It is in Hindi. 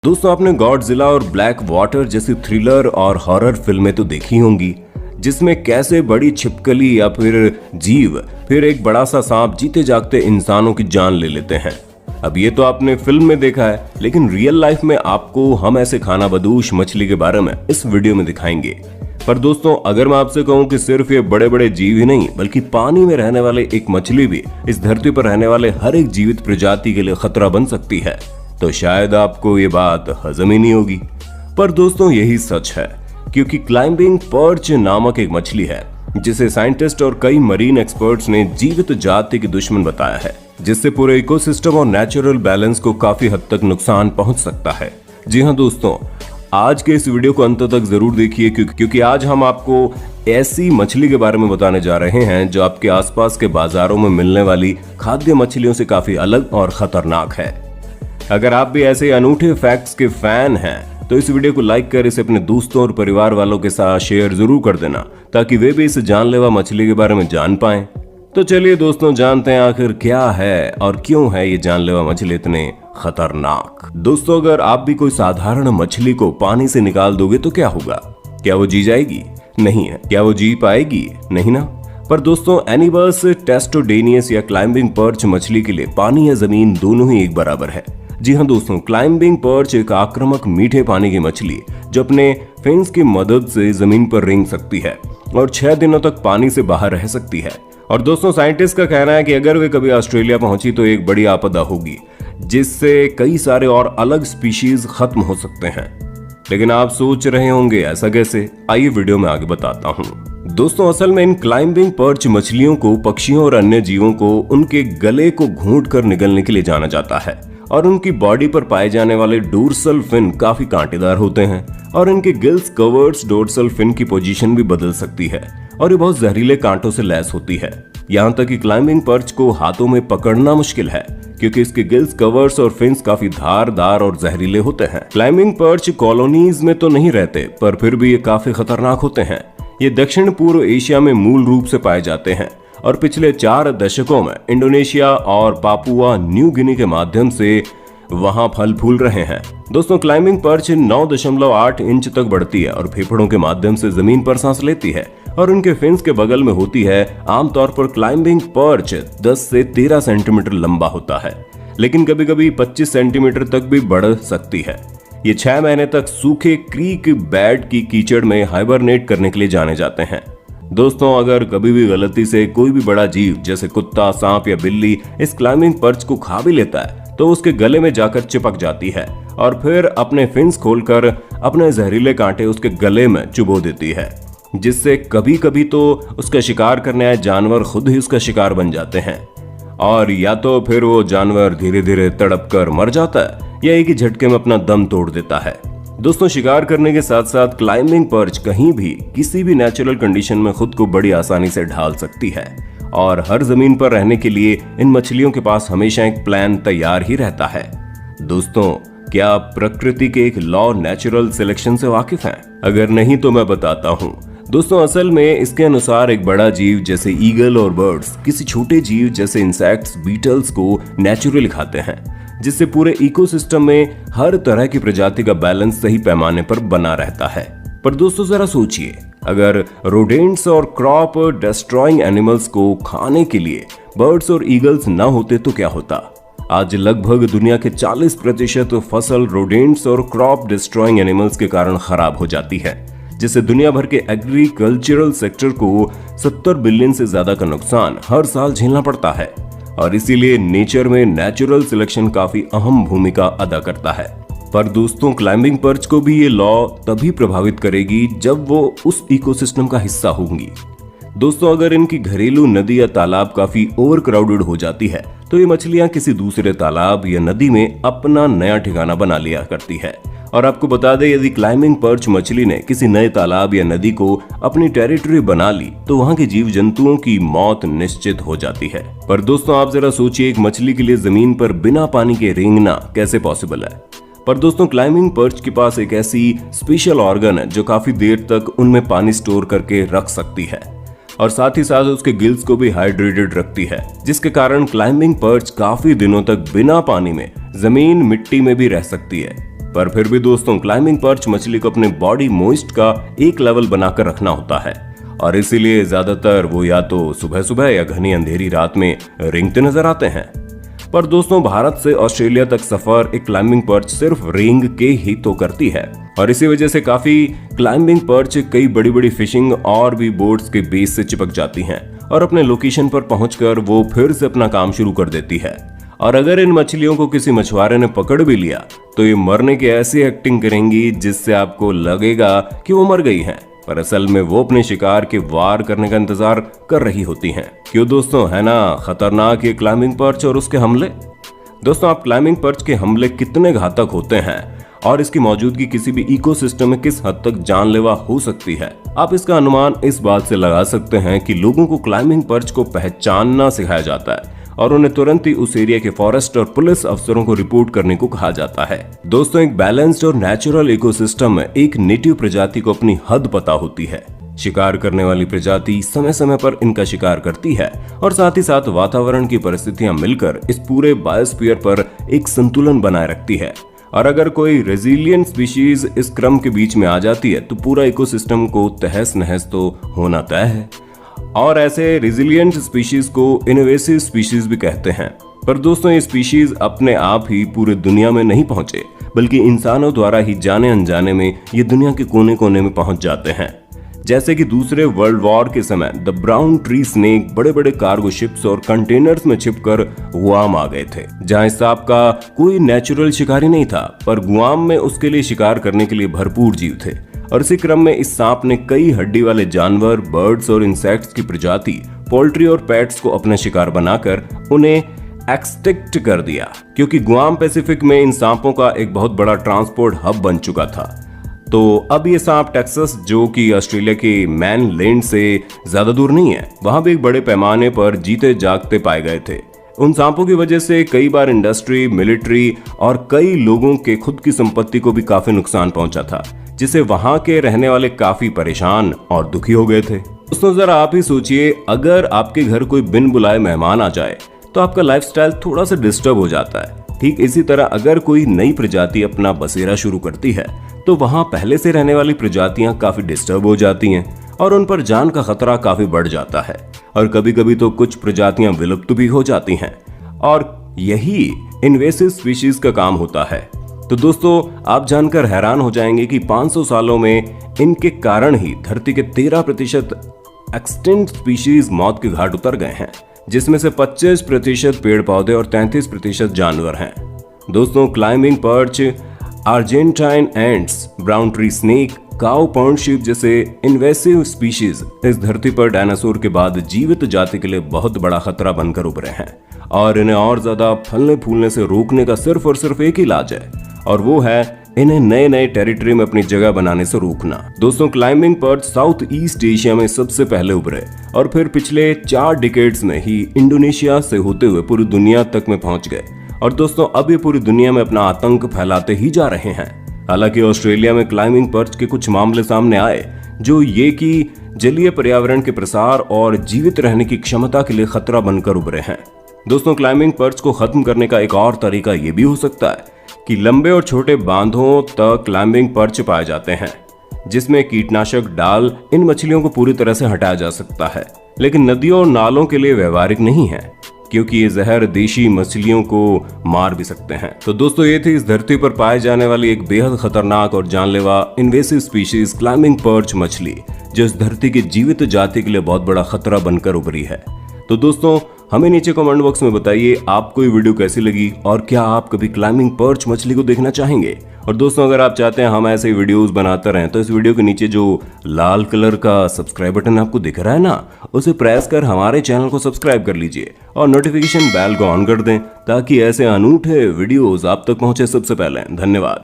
दोस्तों आपने गॉडजिला और ब्लैक वाटर जैसी थ्रिलर और हॉरर फिल्में तो देखी होंगी, जिसमें कैसे बड़ी छिपकली या फिर जीव फिर एक बड़ा सा सांप जीते जागते इंसानों की जान ले लेते हैं। अब ये तो आपने फिल्म में देखा है, लेकिन रियल लाइफ में आपको हम ऐसे खानाबदोश मछली के बारे में इस वीडियो में दिखाएंगे। पर दोस्तों अगर मैं आपसे कहूं कि सिर्फ ये बड़े बड़े जीव ही नहीं बल्कि पानी में रहने वाले एक मछली भी इस धरती पर रहने वाले हर एक जीवित प्रजाति के लिए खतरा बन सकती है, तो शायद आपको ये बात हजम ही नहीं होगी। पर दोस्तों यही सच है, क्योंकि क्लाइंबिंग पर्च नामक एक मछली है जिसे साइंटिस्ट और कई मरीन एक्सपर्ट्स ने जीवित जाति की दुश्मन बताया है, जिससे पूरे इकोसिस्टम और नेचुरल बैलेंस को काफी हद तक नुकसान पहुंच सकता है। जी हाँ दोस्तों, आज के इस वीडियो को अंत तक जरूर देखिए, क्योंकि आज हम आपको ऐसी मछली के बारे में बताने जा रहे हैं जो आपके आसपास के बाजारों में मिलने वाली खाद्य मछलियों से काफी अलग और खतरनाक है। अगर आप भी ऐसे अनूठे फैक्ट्स के फैन हैं तो इस वीडियो को लाइक कर इसे अपने दोस्तों और परिवार वालों के साथ शेयर जरूर कर देना, ताकि वे भी इस जानलेवा मछली के बारे में जान पाएं। तो चलिए दोस्तों जानते हैं आखिर क्या है और क्यों है ये जानलेवा मछली इतने खतरनाक। दोस्तों अगर आप भी कोई साधारण मछली को पानी से निकाल दोगे तो क्या होगा? क्या वो जी जाएगी? नहीं है। क्या वो जी पाएगी? नहीं ना। पर दोस्तों एनिबस टेस्टोडेनियस या क्लाइंबिंग पर्च मछली के लिए पानी या जमीन दोनों ही एक बराबर है। जी हाँ दोस्तों, क्लाइंबिंग पर्च एक आक्रामक मीठे पानी की मछली जो अपने फिन्स की मदद से जमीन पर रेंग सकती है और 6 दिनों तक पानी से बाहर रह सकती है। और दोस्तों साइंटिस्ट का कहना है कि अगर वे कभी ऑस्ट्रेलिया पहुंची तो एक बड़ी आपदा होगी, जिससे कई सारे और अलग स्पीशीज खत्म हो सकते हैं। लेकिन आप सोच रहे होंगे ऐसा कैसे? आइए वीडियो में आगे बताता हूँ। दोस्तों असल में इन क्लाइंबिंग पर्च मछलियों को पक्षियों और अन्य जीवों को उनके गले को घूंट कर निगलने के लिए जाना जाता है, और उनकी बॉडी पर पाए जाने वाले डोर्सल फिन काफी कांटेदार होते हैं और इनके गिल्स कवर्ड्स डोर्सल फिन की पोजीशन भी बदल सकती है और ये बहुत जहरीले कांटों से लैस होती है। यहाँ तक कि क्लाइंबिंग पर्च को हाथों में पकड़ना मुश्किल है, क्योंकि इसके गिल्स कवर्स और फिन्स काफी धारदार और जहरीले होते हैं। क्लाइंबिंग पर्च कॉलोनीज में तो नहीं रहते, पर फिर भी ये काफी खतरनाक होते हैं। ये दक्षिण पूर्व एशिया में मूल रूप से पाए जाते हैं और पिछले 4 दशकों में इंडोनेशिया और पापुआ न्यू गिनी के माध्यम से वहां फल फूल रहे हैं। दोस्तों क्लाइंबिंग पर्च 9.8 इंच तक बढ़ती है और फेफड़ों के माध्यम से जमीन पर सांस लेती है और उनके फिन्स के बगल में होती है। आमतौर पर क्लाइंबिंग पर्च 10 से 13 सेंटीमीटर लंबा होता है, लेकिन कभी कभी 25 सेंटीमीटर तक भी बढ़ सकती है। ये 6 महीने तक सूखे क्रीक बेड की कीचड़ में हाइबरनेट करने के लिए जाने जाते हैं। दोस्तों अगर कभी भी गलती से कोई भी बड़ा जीव जैसे कुत्ता, सांप या बिल्ली इस क्लाइंबिंग पर्च को खा भी लेता है तो उसके गले में जाकर चिपक जाती है और फिर अपने फिन्स खोलकर अपने जहरीले कांटे उसके गले में चुभो देती है, जिससे कभी कभी तो उसका शिकार करने आए जानवर खुद ही उसका शिकार बन जाते हैं, और या तो फिर वो जानवर धीरे धीरे तड़प कर मर जाता है या एक ही झटके में अपना दम तोड़ देता है। दोस्तों शिकार करने के साथ साथ क्लाइंबिंग पर्च कहीं भी किसी भी नेचुरल कंडीशन में खुद को बड़ी आसानी से ढाल सकती है, और हर जमीन पर रहने के लिए इन मछलियों के पास हमेशा एक प्लान तैयार ही रहता है। दोस्तों क्या आप प्रकृति के एक लॉ नेचुरल सिलेक्शन से वाकिफ हैं? अगर नहीं तो मैं बताता हूँ। दोस्तों असल में इसके अनुसार एक बड़ा जीव जैसे ईगल और बर्ड्स किसी छोटे जीव जैसे इंसेक्ट्स, बीटल्स को नेचुरली खाते हैं, जिससे पूरे इकोसिस्टम में हर तरह की प्रजाति का बैलेंस सही पैमाने पर बना रहता है। पर दोस्तों जरा सोचिए, अगर रोडेंट्स और क्रॉप डिस्ट्रॉइंग एनिमल्स को खाने के लिए बर्ड्स और ईगल्स न होते तो क्या होता? आज लगभग दुनिया के 40% फसल रोडेंट्स और क्रॉप डिस्ट्रॉइंग एनिमल्स के कारण खराब हो जाती है, जिससे दुनिया भर के एग्रीकल्चरल सेक्टर को 70 बिलियन से ज्यादा का नुकसान हर साल झेलना पड़ता है। और इसीलिए नेचर में नेचुरल सिलेक्शन काफी अहम भूमिका अदा करता है। पर दोस्तों क्लाइंबिंग पर्च को भी ये लॉ तभी प्रभावित करेगी जब वो उस इकोसिस्टम का हिस्सा होंगी। दोस्तों अगर इनकी घरेलू नदी या तालाब काफी ओवर क्राउडेड हो जाती है तो ये मछलियां किसी दूसरे तालाब या नदी में अपना नया ठिकाना बना लिया करती है। और आपको बता दें, यदि क्लाइंबिंग पर्च मछली ने किसी नए तालाब या नदी को अपनी टेरिटरी बना ली तो वहां के जीव जंतुओं की मौत निश्चित हो जाती है। पर दोस्तों आप जरा सोचिए, एक मछली के लिए जमीन पर बिना पानी के रेंगना कैसे पॉसिबल है? पर दोस्तों क्लाइंबिंग पर्च के पास एक ऐसी स्पेशल ऑर्गन है जो काफी देर तक उनमें पानी स्टोर करके रख सकती है, और साथ ही साथ उसके गिल्स को भी हाइड्रेटेड रखती है, जिसके कारण क्लाइंबिंग पर्च काफी दिनों तक बिना पानी में जमीन मिट्टी में भी रह सकती है। पर फिर भी दोस्तों क्लाइंबिंग पर्च मछली को अपने बॉडी मॉइस्ट का एक लेवल बनाकर रखना होता है और इसीलिए ज्यादातर वो या तो सुबह सुबह या घनी अंधेरी रात में रेंगते नजर आते हैं। पर दोस्तों भारत से ऑस्ट्रेलिया तक सफर एक क्लाइंबिंग पर्च सिर्फ रेंग के ही तो करती है और इसी वजह से काफी क्लाइंबिंग पर्च कई बड़ी बड़ी फिशिंग और भी बोट्स के बेस से चिपक जाती हैं और अपने लोकेशन पर पहुंचकर वो फिर से अपना काम शुरू कर देती है। और अगर इन मछलियों को किसी मछुआरे ने पकड़ भी लिया तो ये मरने की ऐसी एक्टिंग करेंगी जिससे आपको लगेगा कि वो मर गई हैं, पर असल में वो अपने शिकार के वार करने का इंतजार कर रही होती हैं। क्यों दोस्तों, है ना खतरनाक ये क्लाइंबिंग पर्च और उसके हमले। दोस्तों आप क्लाइंबिंग पर्च के हमले कितने घातक होते हैं और इसकी मौजूदगी किसी भी इकोसिस्टम में किस हद तक जानलेवा हो सकती है, आप इसका अनुमान इस बात से लगा सकते हैं कि लोगों को क्लाइंबिंग पर्च को पहचानना सिखाया जाता है और उन्हें तुरंत ही उस एरिया के फॉरेस्ट और पुलिस अफसरों को रिपोर्ट करने को कहा जाता है। दोस्तों एक बैलेंस्ड और नेचुरल इकोसिस्टम में एक नेटिव प्रजाति को अपनी हद पता होती है। शिकार करने वाली प्रजाति समय समय पर इनका शिकार करती है और साथ ही साथ वातावरण की परिस्थितियां मिलकर इस पूरे बायोस्फीयर पर एक संतुलन बनाए रखती है और अगर कोई रेजिलियंट स्पीशीज इस क्रम के बीच में आ जाती है तो पूरा इकोसिस्टम को तहस नहस तो होना तय है। और ऐसे रेजिलियंट स्पीशीज को इनवेसिव स्पीशीज भी कहते हैं। पर दोस्तों ये स्पीशीज अपने आप ही पूरे दुनिया में नहीं पहुंचे बल्कि इंसानों द्वारा ही जाने अनजाने में ये दुनिया के कोने कोने में पहुंच जाते हैं। जैसे कि दूसरे वर्ल्ड वॉर के समय द ब्राउन ट्री स्नेक बड़े बड़े कार्गो शिप्स और कंटेनर्स में छिपकर गुआम आ गए थे, जहां इस सांप का कोई नेचुरल शिकारी नहीं था पर गुआम में उसके लिए शिकार करने के लिए भरपूर जीव थे और इसी क्रम में इस सांप ने कई हड्डी वाले जानवर, बर्ड्स और इंसेक्ट्स की प्रजाति, पोल्ट्री और पेट्स को अपना शिकार बनाकर उन्हें एक्सटिंक्ट कर दिया, क्योंकि गुआम पैसिफिक में इन सांपों का एक बहुत बड़ा ट्रांसपोर्ट हब बन चुका था। तो अब ये सांप टेक्सास, जो कि ऑस्ट्रेलिया के मैनलैंड से ज्यादा दूर नहीं है, वहां भी एक बड़े पैमाने पर जीते जागते पाए गए थे। उन सांपों की वजह से कई बार इंडस्ट्री, मिलिट्री और कई लोगों के खुद की संपत्ति को भी काफी नुकसान पहुंचा था, जिससे वहां के रहने वाले काफी परेशान और दुखी हो गए थे। दोस्तों जरा आप ही सोचिए, अगर आपके घर कोई बिन बुलाए मेहमान आ जाए तो आपका लाइफस्टाइल थोड़ा सा डिस्टर्ब हो जाता है। ठीक इसी तरह अगर कोई नई प्रजाति अपना बसेरा शुरू करती है तो वहां पहले से रहने वाली प्रजातियां काफी डिस्टर्ब हो जाती हैं और उन पर जान का खतरा काफी बढ़ जाता है और कभी कभी तो कुछ प्रजातियां विलुप्त भी हो जाती हैं और यही इन्वेसिव स्पीशीज का काम होता है। तो दोस्तों आप जानकर हैरान हो जाएंगे कि 500 सालों में इनके कारण ही धरती के 13% एक्सटिंक्ट स्पीशीज मौत के घाट उतर गए हैं, जिसमें से 25% पेड़ पौधे और 33% जानवर हैं। दोस्तों climbing perch, Argentine ants, brown tree snake, cow pond sheep जैसे इन्वेसिव स्पीशीज इस धरती पर डायनासोर के बाद जीवित जाति के लिए बहुत बड़ा खतरा बनकर उभरे हैं और इन्हें और ज्यादा फलने फूलने से रोकने का सिर्फ और सिर्फ एक ही इलाज है और वो है इन्हें नए नए टेरिटरी में अपनी जगह बनाने से रोकना। दोस्तों climbing perch south east Asia में सबसे पहले उभरे और फिर पिछले 4 डिकेड्स में ही इंडोनेशिया से होते हुए पूरी दुनिया तक में पहुंच गए और दोस्तों अब ये पूरी दुनिया में अपना आतंक फैलाते ही जा रहे हैं। हालांकि ऑस्ट्रेलिया में क्लाइंबिंग पर्च के कुछ मामले सामने आए जो ये कि जलीय पर्यावरण के प्रसार और जीवित रहने की क्षमता के लिए खतरा बनकर उभरे हैं। दोस्तों क्लाइंबिंग पर्च को खत्म करने का एक और तरीका ये भी हो सकता है कि लंबे और छोटे बांधों तक क्लाइंबिंग पर्च पाए जाते हैं, जिसमें कीटनाशक डाल इन मछलियों को पूरी तरह से हटाया जा सकता है, लेकिन नदियों और नालों के लिए व्यवहारिक नहीं है क्योंकि ये जहर देशी मछलियों को मार भी सकते हैं। तो दोस्तों ये थी इस धरती पर पाए जाने वाली एक बेहद खतरनाक और जानलेवा इन्वेसिव स्पीशीज क्लाइंबिंग पर्च मछली, जो इस धरती की जीवित जाति के लिए बहुत बड़ा खतरा बनकर उभरी है। तो दोस्तों हमें नीचे कमेंट बॉक्स में बताइए आपको ये वीडियो कैसी लगी और क्या आप कभी क्लाइंबिंग पर्च मछली को देखना चाहेंगे। और दोस्तों अगर आप चाहते हैं हम ऐसे वीडियोस बनाते रहें तो इस वीडियो के नीचे जो लाल कलर का सब्सक्राइब बटन आपको दिख रहा है ना, उसे प्रेस कर हमारे चैनल को सब्सक्राइब कर लीजिए और नोटिफिकेशन बेल को ऑन कर दें ताकि ऐसे अनूठे वीडियोस आप तक पहुंचे सबसे पहले। धन्यवाद।